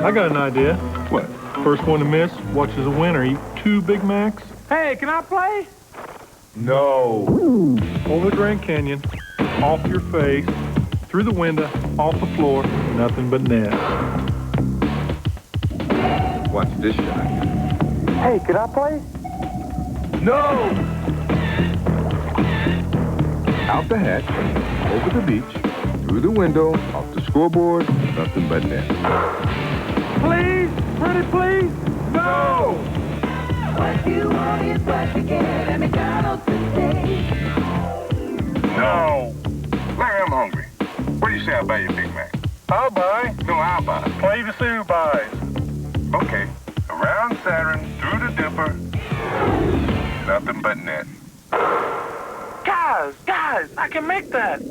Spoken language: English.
I got an idea. What? First one to miss watches a winner eat 2 Big Macs. Hey, can I play? No. Over the Grand Canyon, off your face, through the window, off the floor, nothing but net. Watch this shot. Hey, can I play? No! Out the hatch, over the beach, through the window, off the scoreboard, nothing but net. Please? Pretty please? No! What you want is what you get at McDonald's today. No. Larry, I'm hungry. What do you say I buy you a Big Mac? I'll buy. No, I'll buy. Play the Sue buys. Okay. Around Saturn, through the dipper, nothing but net. Guys, I can make that.